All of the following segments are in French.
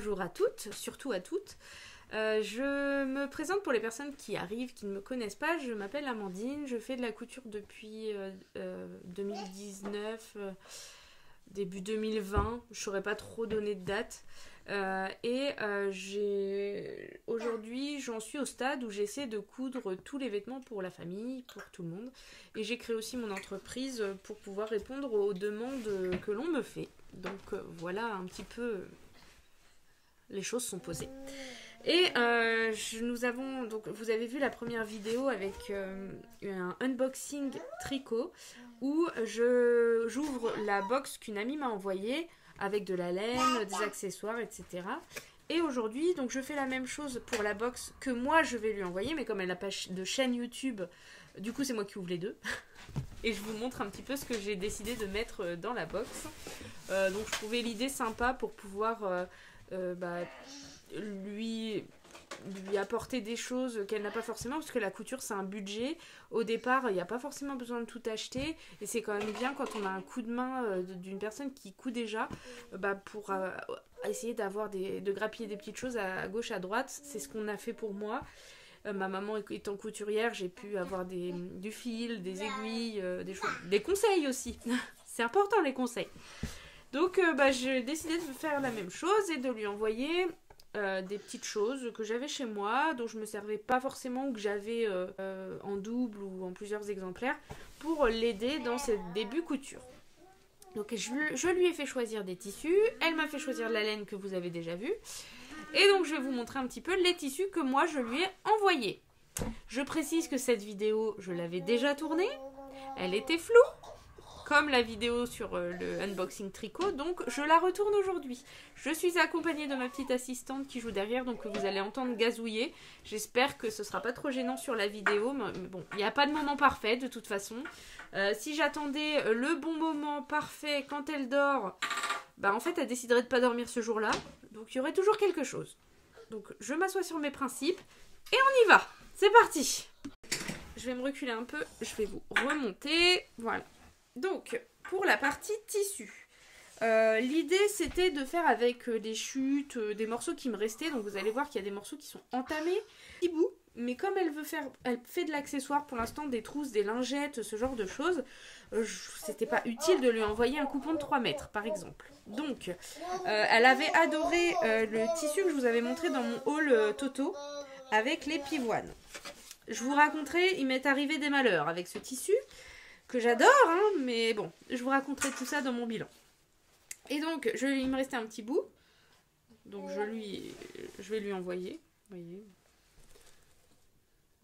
bonjour à toutes, surtout à toutes. Je me présente pour les personnes qui arrivent, qui ne me connaissent pas. Je m'appelle Amandine, je fais de la couture depuis 2019, début 2020. Je ne saurais pas trop donner de date. Aujourd'hui, j'en suis au stade où j'essaie de coudre tous les vêtements pour la famille, pour tout le monde. Et j'ai créé aussi mon entreprise pour pouvoir répondre aux demandes que l'on me fait. Donc voilà un petit peu, les choses sont posées. Et donc vous avez vu la première vidéo avec un unboxing tricot où j'ouvre la box qu'une amie m'a envoyée avec de la laine, des accessoires, etc. Et aujourd'hui, donc je fais la même chose pour la box que moi je vais lui envoyer, mais comme elle n'a pas de chaîne YouTube, du coup c'est moi qui ouvre les deux. Et je vous montre un petit peu ce que j'ai décidé de mettre dans la box. Donc je trouvais l'idée sympa pour pouvoir lui apporter des choses qu'elle n'a pas forcément, parce que la couture c'est un budget. Au départ il n'y a pas forcément besoin de tout acheter, et c'est quand même bien quand on a un coup de main d'une personne qui coud déjà, pour essayer de grappiller des petites choses à gauche à droite. C'est ce qu'on a fait pour moi. Ma maman étant couturière, j'ai pu avoir du fil, des aiguilles, des conseils aussi. C'est important les conseils. Donc j'ai décidé de faire la même chose et de lui envoyer des petites choses que j'avais chez moi, dont je me servais pas forcément, ou que j'avais en double ou en plusieurs exemplaires, pour l'aider dans ses débuts couture. Donc je lui ai fait choisir des tissus, elle m'a fait choisir la laine que vous avez déjà vue. Et donc je vais vous montrer un petit peu les tissus que moi je lui ai envoyés. Je précise que cette vidéo, je l'avais déjà tournée. Elle était floue, comme la vidéo sur le unboxing tricot, donc je la retourne aujourd'hui. Je suis accompagnée de ma petite assistante qui joue derrière, donc vous allez entendre gazouiller. J'espère que ce sera pas trop gênant sur la vidéo, mais bon, il n'y a pas de moment parfait de toute façon. Si j'attendais le bon moment parfait quand elle dort, en fait elle déciderait de pas dormir ce jour-là. Donc il y aurait toujours quelque chose. Donc je m'assois sur mes principes et on y va. C'est parti. Je vais me reculer un peu, je vais vous remonter. Voilà. Donc pour la partie tissu, l'idée c'était de faire avec des chutes, des morceaux qui me restaient. Donc vous allez voir qu'il y a des morceaux qui sont entamés, petits bouts. Mais comme elle fait de l'accessoire pour l'instant, des trousses, des lingettes, ce genre de choses, c'était pas utile de lui envoyer un coupon de 3 mètres par exemple. Donc elle avait adoré le tissu que je vous avais montré dans mon haul Toto avec les pivoines. Je vous raconterai, il m'est arrivé des malheurs avec ce tissu que j'adore, hein, mais bon, je vous raconterai tout ça dans mon bilan. Et donc il me restait un petit bout, donc je vais lui envoyer, vous voyez.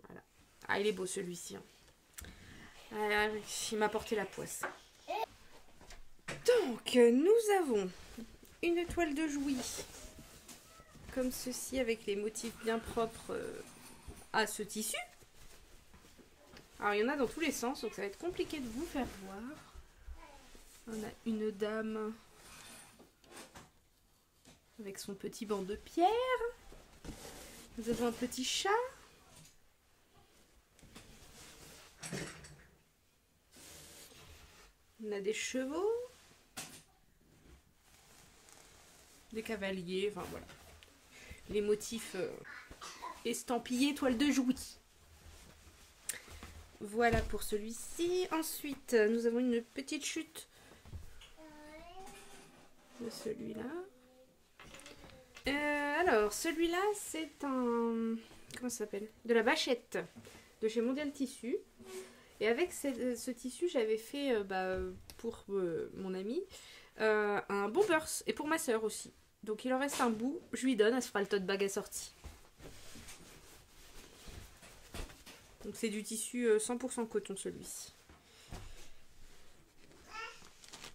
Voilà. Ah, il est beau celui-ci, hein. Ah, il m'a porté la poisse. Donc nous avons une toile de Jouy comme ceci, avec les motifs bien propres à ce tissu. Alors il y en a dans tous les sens, donc ça va être compliqué de vous faire voir. On a une dame avec son petit banc de pierre. Nous avons un petit chat. On a des chevaux. Des cavaliers, enfin voilà. Les motifs estampillés toile de Jouy. Voilà pour celui-ci. Ensuite, nous avons une petite chute de celui-là. Alors, celui-là, c'est un... Comment ça s'appelle? De la bâchette de chez Mondial Tissu. Et avec ce tissu, j'avais fait pour mon ami un bombers, et pour ma soeur aussi. Donc il en reste un bout, je lui donne, elle se fera le tote bag assorti. Donc c'est du tissu 100% coton celui-ci.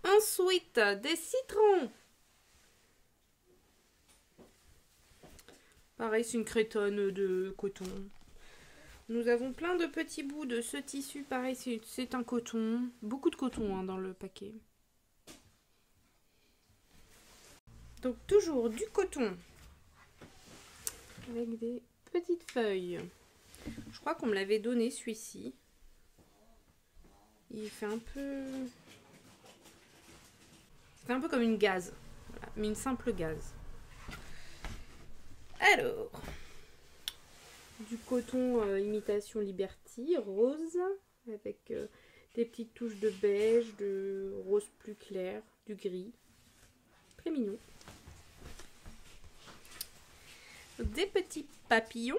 Ensuite, des citrons. Pareil, c'est une crétonne de coton. Nous avons plein de petits bouts de ce tissu. Pareil, c'est un coton. Beaucoup de coton hein, dans le paquet. Donc toujours du coton. Avec des petites feuilles. Je crois qu'on me l'avait donné celui-ci. Il fait un peu... C'est un peu comme une gaze. Voilà, mais une simple gaze. Alors, du coton imitation Liberty, rose, avec des petites touches de beige, de rose plus clair, du gris. Très mignon. Des petits papillons.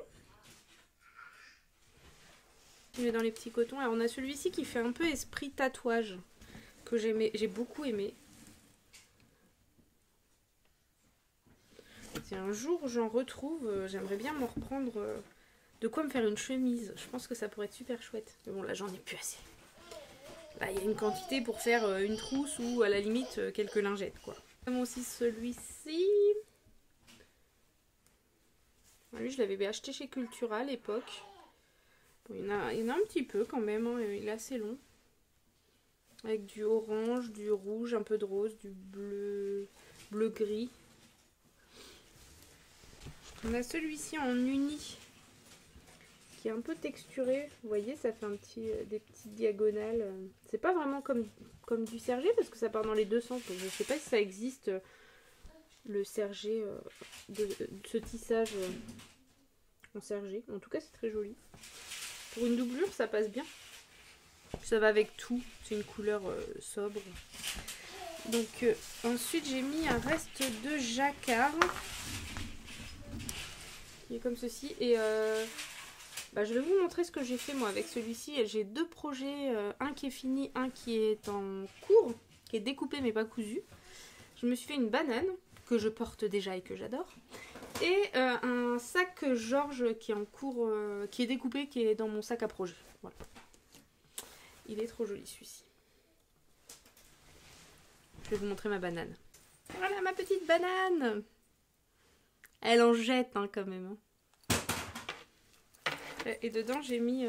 Je mets dans les petits cotons. Alors on a celui-ci qui fait un peu esprit tatouage, que j'ai beaucoup aimé. Si un jour j'en retrouve, j'aimerais bien m'en reprendre de quoi me faire une chemise. Je pense que ça pourrait être super chouette. Mais bon, là j'en ai plus assez. Là il y a une quantité pour faire une trousse ou à la limite quelques lingettes quoi. Aussi celui-ci. Lui je l'avais acheté chez Cultura à l'époque. Bon, il y en a un petit peu quand même, hein. Il est assez long. Avec du orange, du rouge, un peu de rose, du bleu-gris. On a celui-ci en uni qui est un peu texturé. Vous voyez, ça fait des petites diagonales. C'est pas vraiment comme du sergé parce que ça part dans les deux sens. Donc je sais pas si ça existe le sergé de ce tissage en sergé. En tout cas, c'est très joli. Pour une doublure, ça passe bien. Ça va avec tout. C'est une couleur sobre. Donc ensuite, j'ai mis un reste de jacquard. Qui est comme ceci. Et je vais vous montrer ce que j'ai fait moi avec celui-ci. J'ai deux projets. Un qui est fini, un qui est en cours. Qui est découpé mais pas cousu. Je me suis fait une banane que je porte déjà et que j'adore. Et un sac Georges qui est en cours, qui est découpé, qui est dans mon sac à projet. Voilà. Il est trop joli celui-ci. Je vais vous montrer ma banane. Voilà ma petite banane. Elle en jette hein, quand même. Et dedans j'ai mis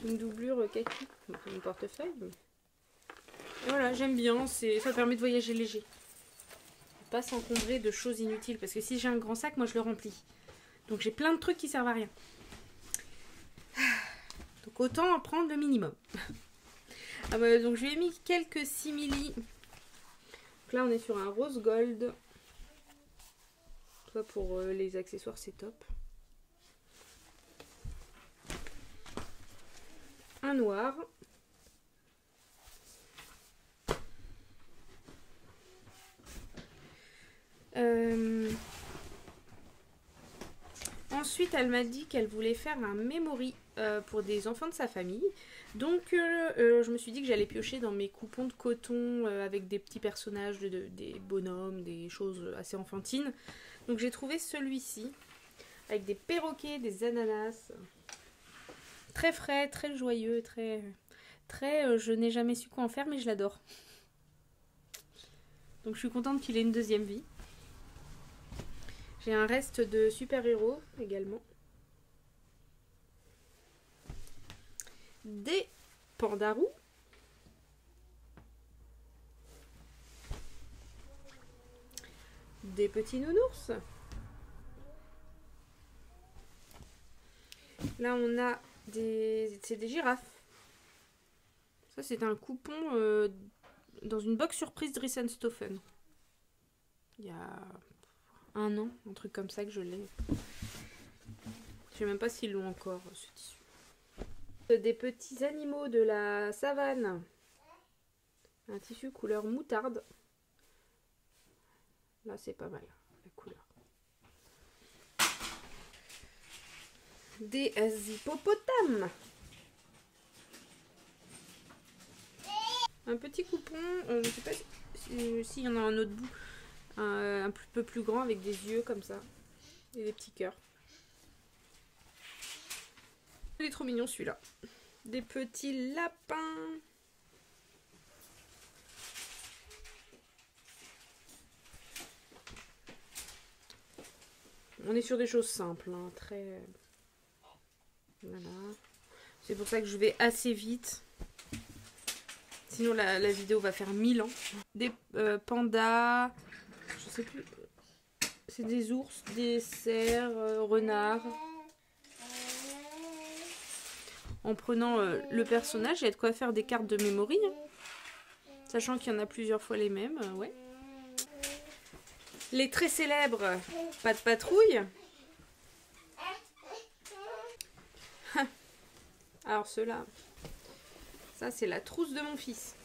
une doublure kaki. Mon portefeuille. Et voilà, j'aime bien. Ça permet de voyager léger. Pas s'encombrer de choses inutiles parce que si j'ai un grand sac moi je le remplis donc j'ai plein de trucs qui servent à rien, donc autant en prendre le minimum. Donc je lui ai mis quelques simili. Donc là on est sur un rose gold, ça pour les accessoires c'est top. Un noir. Ensuite, elle m'a dit qu'elle voulait faire un memory pour des enfants de sa famille. Donc, je me suis dit que j'allais piocher dans mes coupons de coton avec des petits personnages, des bonhommes, des choses assez enfantines. Donc, j'ai trouvé celui-ci avec des perroquets, des ananas. Très frais, très joyeux, très je n'ai jamais su quoi en faire, mais je l'adore. Donc, je suis contente qu'il ait une deuxième vie. J'ai un reste de super-héros également. Des pandarous. Des petits nounours. Là, on a c'est des girafes. Ça, c'est un coupon dans une box surprise de Risenstoffen. Il y a un an, un truc comme ça que je l'ai. Je sais même pas s'ils l'ont encore, ce tissu. Des petits animaux de la savane. Un tissu couleur moutarde. Là, c'est pas mal, la couleur. Des hippopotames. Un petit coupon, je sais pas s'il y en a un autre bout. Un peu plus grand avec des yeux comme ça. Et des petits cœurs. Il est trop mignon celui-là. Des petits lapins. On est sur des choses simples, hein, très... Voilà. C'est pour ça que je vais assez vite. Sinon la vidéo va faire 1000 ans. Des pandas... Je sais plus. C'est des ours, des cerfs, renards. En prenant le personnage, il y a de quoi faire des cartes de memory. Hein. Sachant qu'il y en a plusieurs fois les mêmes, ouais. les très célèbres Pas de patrouille. Alors ceux-là, ça c'est la trousse de mon fils.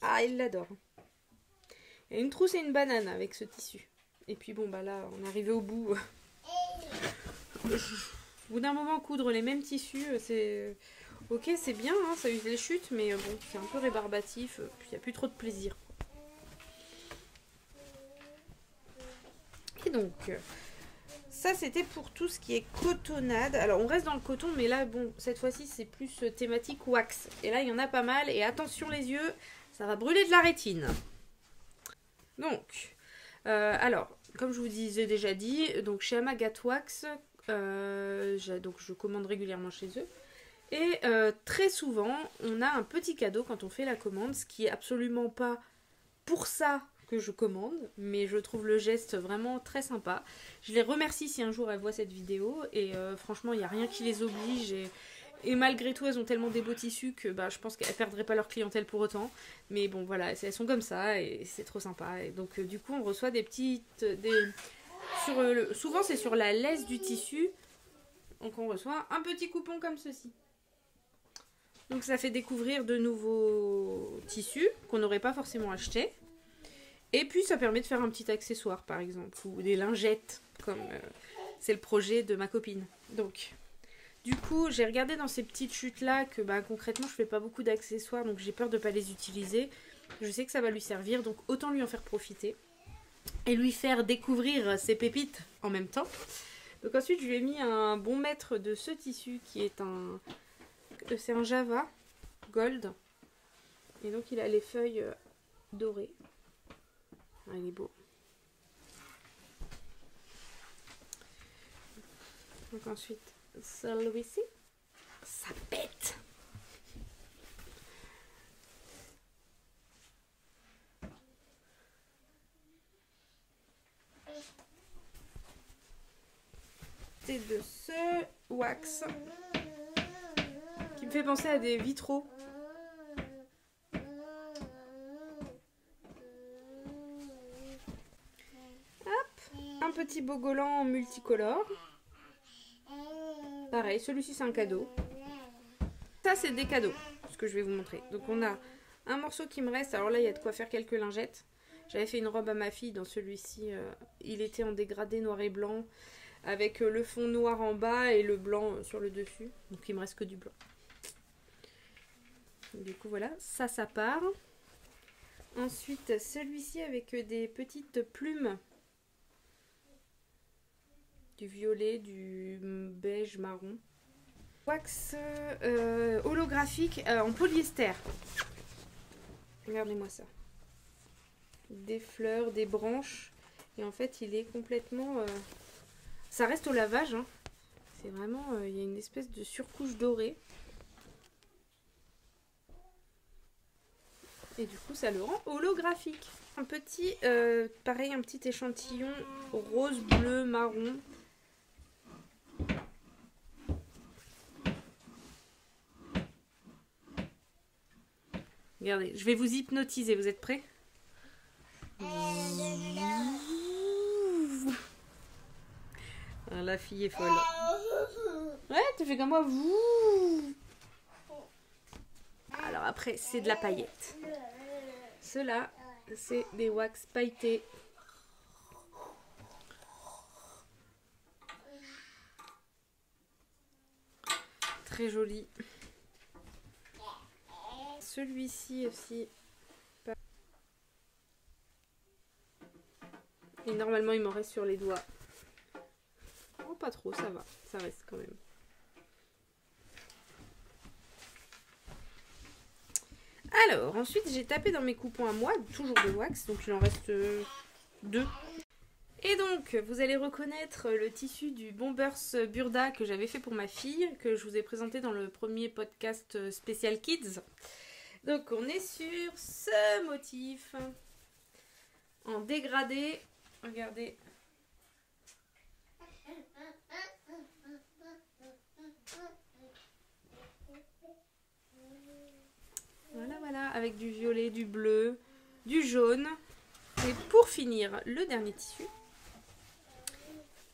Ah, il l'adore. Il y a une trousse et une banane avec ce tissu. Et puis bon, bah là, on est arrivé au bout. Au bout d'un moment, coudre les mêmes tissus, c'est... Ok, c'est bien, hein, ça use les chutes, mais bon, c'est un peu rébarbatif. Puis il n'y a plus trop de plaisir. Et donc... ça, c'était pour tout ce qui est cotonnade. Alors, on reste dans le coton, mais là, bon, cette fois-ci, c'est plus thématique wax. Et là, il y en a pas mal. Et attention les yeux, ça va brûler de la rétine. Donc, alors, comme je vous disais déjà dit, donc chez Amagat Wax, donc je commande régulièrement chez eux. Et très souvent, on a un petit cadeau quand on fait la commande, ce qui est absolument pas pour ça que je commande, mais je trouve le geste vraiment très sympa. Je les remercie si un jour elles voient cette vidéo, et franchement, il n'y a rien qui les oblige, et malgré tout, elles ont tellement des beaux tissus que bah, je pense qu'elles ne perdraient pas leur clientèle pour autant. Mais bon, voilà, elles sont comme ça, et c'est trop sympa. Et donc, du coup, on reçoit des petites... souvent, c'est sur la laisse du tissu, donc on reçoit un petit coupon comme ceci. Donc, ça fait découvrir de nouveaux tissus qu'on n'aurait pas forcément achetés. Et puis ça permet de faire un petit accessoire par exemple, ou des lingettes, comme c'est le projet de ma copine. Donc, du coup, j'ai regardé dans ces petites chutes là que bah, concrètement je fais pas beaucoup d'accessoires, donc j'ai peur de pas les utiliser. Je sais que ça va lui servir, donc autant lui en faire profiter. Et lui faire découvrir ses pépites en même temps. Donc ensuite je lui ai mis un bon mètre de ce tissu qui est c'est un Java Gold. Et donc il a les feuilles dorées. Ah, il est beau. Donc ensuite, celui-ci, ça pète. C'est de ce wax qui me fait penser à des vitraux. Un petit bogolan multicolore. Pareil, celui-ci c'est un cadeau. Ça c'est des cadeaux, ce que je vais vous montrer. Donc on a un morceau qui me reste. Alors là il y a de quoi faire quelques lingettes. J'avais fait une robe à ma fille dans celui-ci. Il était en dégradé noir et blanc. Avec le fond noir en bas et le blanc sur le dessus. Donc il me reste que du blanc. Du coup voilà, ça part. Ensuite celui-ci avec des petites plumes. Du violet, du beige marron. Wax holographique en polyester. Regardez-moi ça. Des fleurs, des branches. Et en fait, il est complètement... Ça reste au lavage. Hein. C'est vraiment... il y a une espèce de surcouche dorée. Et du coup, ça le rend holographique. Un petit... pareil, un petit échantillon rose, bleu, marron. Regardez, je vais vous hypnotiser, vous êtes prêts? Ah, la fille est folle. Ouais, tu fais comme moi. Alors après, c'est de la paillette. Ceux-là, c'est des wax pailletés. Très joli. Celui-ci aussi. Et normalement, il m'en reste sur les doigts. Oh, pas trop, ça va. Ça reste quand même. Alors, ensuite, j'ai tapé dans mes coupons à moi, toujours de wax. Donc, il en reste 2. Et donc, vous allez reconnaître le tissu du Bombers Burda que j'avais fait pour ma fille, que je vous ai présenté dans le premier podcast spécial Kids. Donc, on est sur ce motif en dégradé. Regardez. Voilà, voilà, avec du violet, du bleu, du jaune. Et pour finir, le dernier tissu,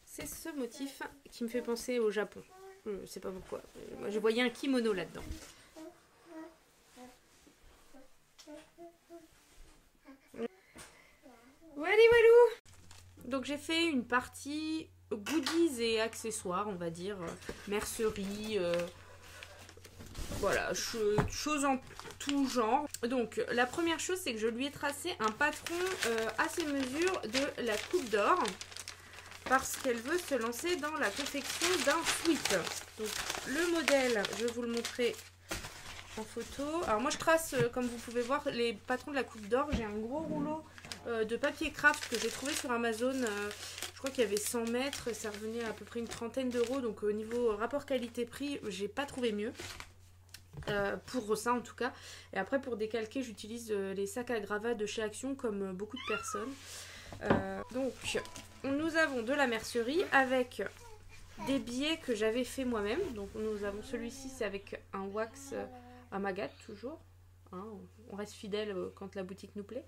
c'est ce motif qui me fait penser au Japon. Je sais pas pourquoi. Moi, je voyais un kimono là-dedans. Voilà, voilà. Donc j'ai fait une partie goodies et accessoires, on va dire, mercerie, voilà, choses en tout genre. Donc la première chose, c'est que je lui ai tracé un patron à ses mesures de la coupe d'or, parce qu'elle veut se lancer dans la confection d'un sweat. Donc le modèle, je vais vous le montrer en photo. Alors moi je trace, comme vous pouvez voir, les patrons de la coupe d'or. J'ai un gros rouleau de papier craft que j'ai trouvé sur Amazon. Je crois qu'il y avait 100 mètres, ça revenait à peu près une trentaine d'euros. Donc au niveau rapport qualité-prix, j'ai pas trouvé mieux. Pour ça en tout cas. Et après pour décalquer, j'utilise les sacs à gravats de chez Action comme beaucoup de personnes. Donc nous avons de la mercerie avec des biais que j'avais fait moi-même. Donc nous avons celui-ci, c'est avec un wax Amagat toujours. Hein, on reste fidèle quand la boutique nous plaît.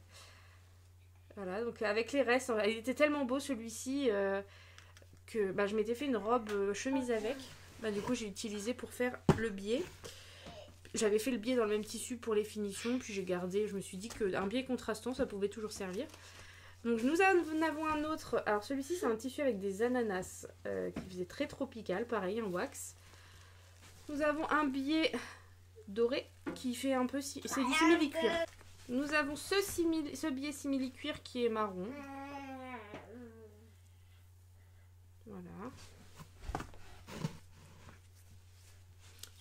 Voilà, donc avec les restes, il était tellement beau celui-ci que je m'étais fait une robe chemise avec. Du coup j'ai utilisé pour faire le biais. J'avais fait le biais dans le même tissu pour les finitions, puis j'ai gardé, je me suis dit qu'un biais contrastant ça pouvait toujours servir. Donc nous en avons un autre, alors celui-ci c'est un tissu avec des ananas qui faisait très tropical, pareil, un wax. Nous avons un biais doré qui fait un peu, c'est du simili-cuir. Nous avons ce biais simili-cuir qui est marron. Voilà.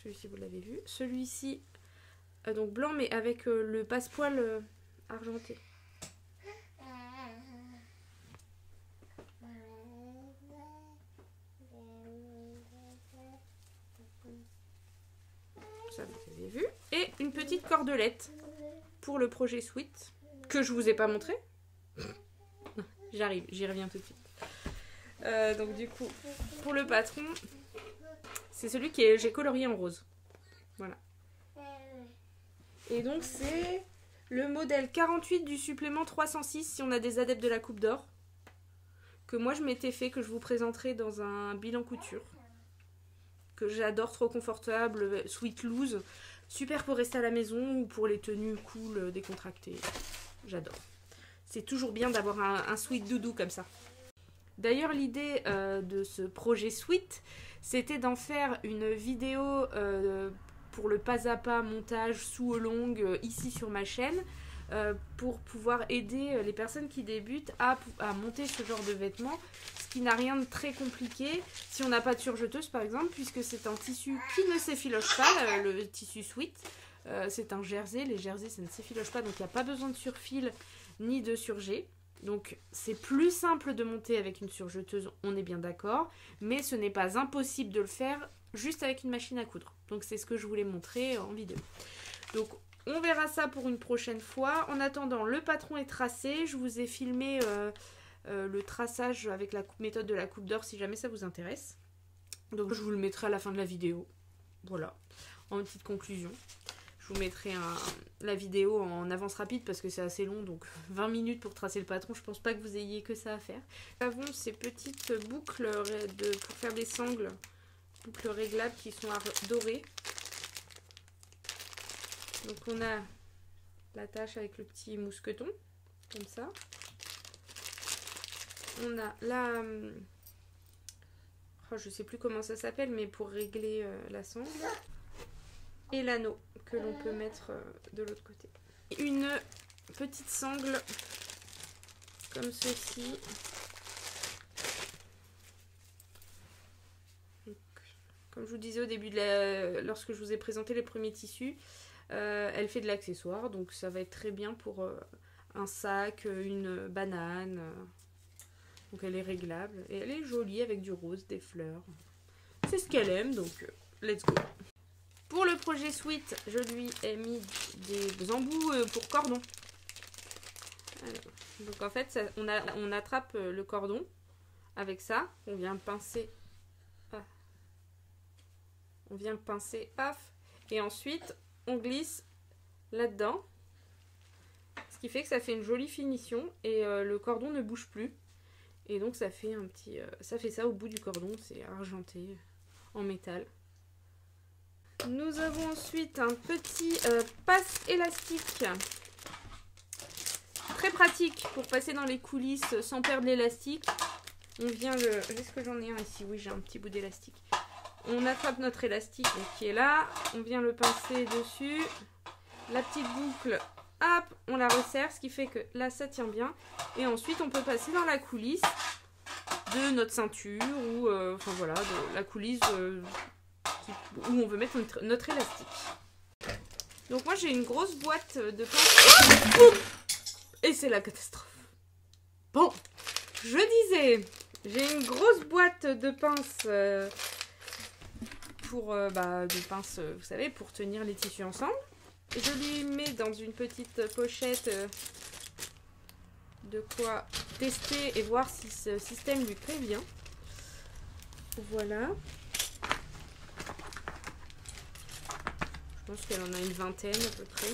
Celui-ci vous l'avez vu. Celui-ci, donc blanc mais avec le passepoil argenté. Ça vous avez vu. Et une petite cordelette pour le projet Sweet que je vous ai pas montré. J'arrive, j'y reviens tout de suite. Donc du coup, pour le patron, c'est celui que j'ai colorié en rose. Voilà. Et donc c'est le modèle 48 du supplément 306 si on a des adeptes de la coupe d'or. Que moi je m'étais fait, que je vous présenterai dans un bilan couture. Que j'adore, trop confortable, sweat loose. Super pour rester à la maison ou pour les tenues cool, décontractées. J'adore. C'est toujours bien d'avoir un sweat doudou comme ça. D'ailleurs, l'idée de ce projet sweat, c'était d'en faire une vidéo pour le pas à pas montage sous longue ici sur ma chaîne. Pour pouvoir aider les personnes qui débutent à monter ce genre de vêtements, ce qui n'a rien de très compliqué si on n'a pas de surjeteuse par exemple, puisque c'est un tissu qui ne s'effiloche pas, le tissu sweat, c'est un jersey, les jerseys ça ne s'effiloche pas, donc il n'y a pas besoin de surfil ni de surjet. Donc c'est plus simple de monter avec une surjeteuse, on est bien d'accord, mais ce n'est pas impossible de le faire juste avec une machine à coudre. Donc c'est ce que je voulais montrer en vidéo. Donc on verra ça pour une prochaine fois. En attendant, le patron est tracé. Je vous ai filmé le traçage avec la méthode de la coupe d'or si jamais ça vous intéresse. Donc je vous le mettrai à la fin de la vidéo. Voilà, en petite conclusion. Je vous mettrai la vidéo en avance rapide parce que c'est assez long. Donc 20 minutes pour tracer le patron, je pense pas que vous ayez que ça à faire. Nous avons ces petites boucles pour faire des sangles. Boucles réglables qui sont dorées. Donc on a l'attache avec le petit mousqueton, comme ça. On a la... je sais plus comment ça s'appelle, mais pour régler la sangle. Et l'anneau que l'on peut mettre de l'autre côté. Une petite sangle comme ceci. Donc, comme je vous disais au début, lorsque je vous ai présenté les premiers tissus, elle fait de l'accessoire, donc ça va être très bien pour un sac, une banane. Donc elle est réglable et elle est jolie avec du rose, des fleurs. C'est ce qu'elle aime, donc let's go. Pour le projet Sweet, je lui ai mis des embouts pour cordon. Alors, donc en fait, on attrape le cordon avec ça. On vient pincer. On vient paf. Et ensuite, on glisse là-dedans. Ce qui fait que ça fait une jolie finition et le cordon ne bouge plus. Et donc ça fait un petit, ça fait ça au bout du cordon, c'est argenté en métal. Nous avons ensuite un petit passe élastique. Très pratique pour passer dans les coulisses sans perdre l'élastique. On vient le... Est-ce que j'en ai un ici? Oui, j'ai un petit bout d'élastique. On attrape notre élastique qui est là. On vient le pincer dessus. La petite boucle, hop, on la resserre, ce qui fait que là, ça tient bien. Et ensuite, on peut passer dans la coulisse de notre ceinture ou... enfin voilà, de la coulisse où on veut mettre notre élastique. Donc moi, j'ai une grosse boîte de pinces. Et c'est la catastrophe. Bon, je disais, j'ai une grosse boîte de pinces de pinces, vous savez, pour tenir les tissus ensemble. Je lui mets dans une petite pochette de quoi tester et voir si ce système lui convient. Voilà. Je pense qu'elle en a une vingtaine à peu près.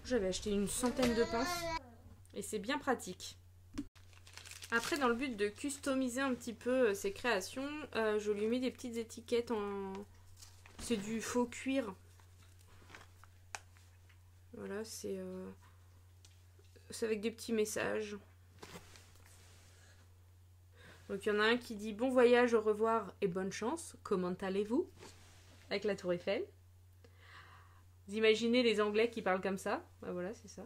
J'avais acheté une centaine de pinces et c'est bien pratique. Après, dans le but de customiser un petit peu ses créations, je lui mets des petites étiquettes en... C'est du faux cuir. Voilà, c'est avec des petits messages. Donc il y en a un qui dit « Bon voyage, au revoir et bonne chance. Comment allez-vous » avec la tour Eiffel. Vous imaginez les Anglais qui parlent comme ça? Bah voilà, c'est ça.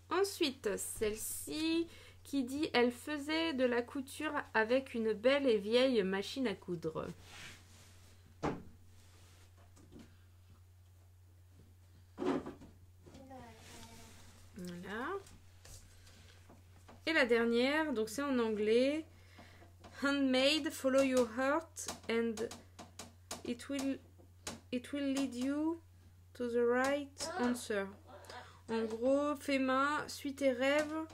Ensuite, celle-ci qui dit « Elle faisait de la couture avec une belle et vieille machine à coudre. » Voilà. Et la dernière, donc c'est en anglais. Handmade, follow your heart and it will lead you to the right answer. En gros, fais main, suis tes rêves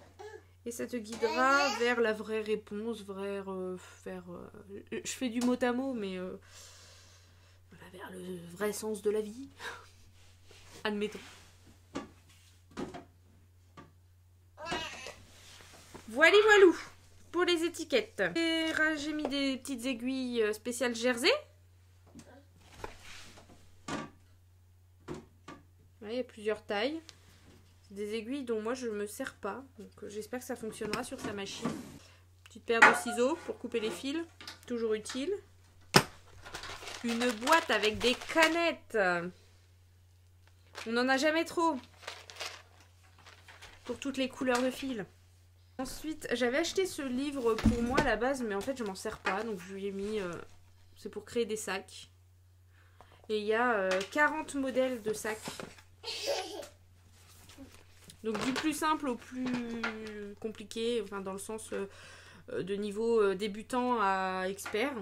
et ça te guidera vers la vraie réponse, je fais du mot à mot, mais vers le vrai sens de la vie. Admettons. Voilà, voilou pour les étiquettes. J'ai mis des petites aiguilles spéciales jersey. Il y a plusieurs tailles. C'est des aiguilles dont moi je ne me sers pas. Donc j'espère que ça fonctionnera sur sa machine. Petite paire de ciseaux pour couper les fils. Toujours utile. Une boîte avec des canettes. On n'en a jamais trop. Pour toutes les couleurs de fils. Ensuite, j'avais acheté ce livre pour moi à la base, mais en fait je m'en sers pas, donc je lui ai mis, c'est pour créer des sacs. Et il y a 40 modèles de sacs. Donc du plus simple au plus compliqué, enfin dans le sens de niveau débutant à expert.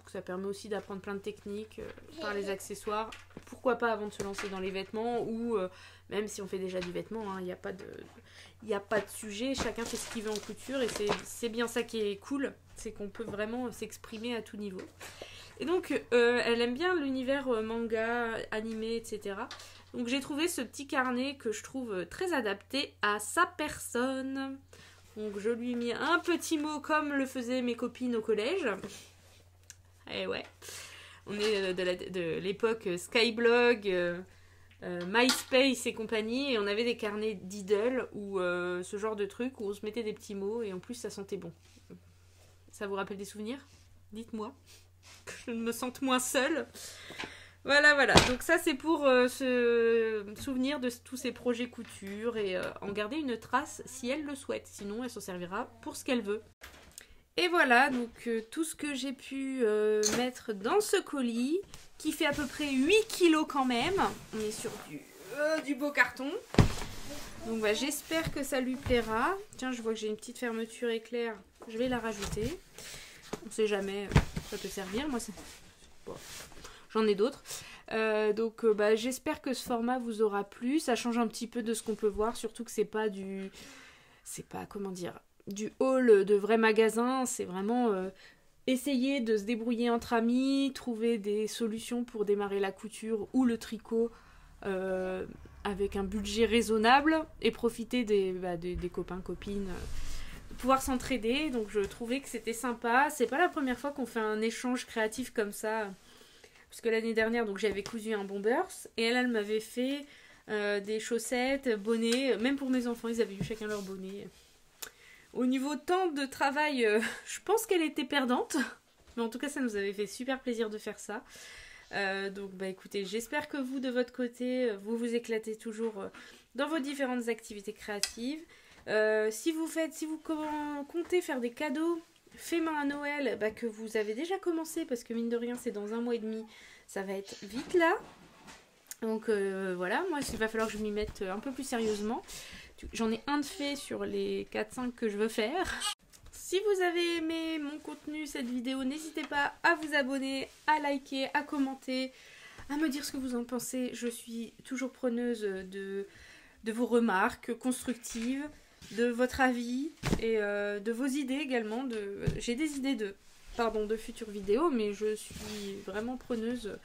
Ça permet aussi d'apprendre plein de techniques par les accessoires. Pourquoi pas avant de se lancer dans les vêtements ou même si on fait déjà du vêtement, il n'y a pas de sujet. Chacun fait ce qu'il veut en couture et c'est bien ça qui est cool. C'est qu'on peut vraiment s'exprimer à tout niveau. Et donc, elle aime bien l'univers manga, animé, etc. Donc j'ai trouvé ce petit carnet que je trouve très adapté à sa personne. Donc je lui ai mis un petit mot comme le faisaient mes copines au collège. Et ouais, on est de l'époque Skyblog, MySpace et compagnie, et on avait des carnets Diddle ou ce genre de truc où on se mettait des petits mots et en plus ça sentait bon. Ça vous rappelle des souvenirs? Dites-moi, que je me sente moins seule. Voilà, voilà. Donc ça c'est pour se souvenir de tous ces projets couture et en garder une trace si elle le souhaite. Sinon elle s'en servira pour ce qu'elle veut. Et voilà, donc tout ce que j'ai pu mettre dans ce colis, qui fait à peu près 8 kilos quand même. On est sur du beau carton. Donc bah, j'espère que ça lui plaira. Tiens, je vois que j'ai une petite fermeture éclair, je vais la rajouter. On sait jamais, ça peut servir. Moi, bon, j'en ai d'autres. Donc bah, j'espère que ce format vous aura plu. Ça change un petit peu de ce qu'on peut voir, surtout que c'est pas comment dire, du haul de vrai magasin, c'est vraiment essayer de se débrouiller entre amis, trouver des solutions pour démarrer la couture ou le tricot avec un budget raisonnable et profiter des copains, copines, pouvoir s'entraider. Donc je trouvais que c'était sympa. C'est pas la première fois qu'on fait un échange créatif comme ça. Parce que l'année dernière, donc j'avais cousu un Bombers et elle m'avait fait des chaussettes, bonnets, même pour mes enfants, ils avaient eu chacun leur bonnet. Au niveau temps de travail, je pense qu'elle était perdante. Mais en tout cas, ça nous avait fait super plaisir de faire ça. Donc bah écoutez, j'espère que vous de votre côté vous vous éclatez toujours dans vos différentes activités créatives. Si vous comptez faire des cadeaux fait main à Noël, bah, que vous avez déjà commencé, parce que mine de rien c'est dans 1 mois et demi, ça va être vite là. Donc voilà, moi il va falloir que je m'y mette un peu plus sérieusement. J'en ai un de fait sur les 4-5 que je veux faire. Si vous avez aimé mon contenu, cette vidéo, n'hésitez pas à vous abonner, à liker, à commenter, à me dire ce que vous en pensez. Je suis toujours preneuse de vos remarques constructives, de votre avis et de vos idées également. J'ai des idées de futures vidéos, mais je suis vraiment preneuse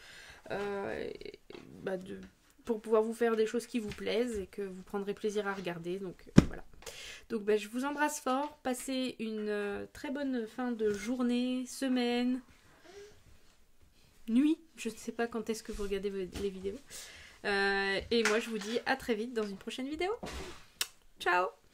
pour pouvoir vous faire des choses qui vous plaisent et que vous prendrez plaisir à regarder. Donc voilà. Donc je vous embrasse fort, passez une très bonne fin de journée, semaine, nuit, je ne sais pas quand est-ce que vous regardez les vidéos. Et moi je vous dis à très vite dans une prochaine vidéo. Ciao!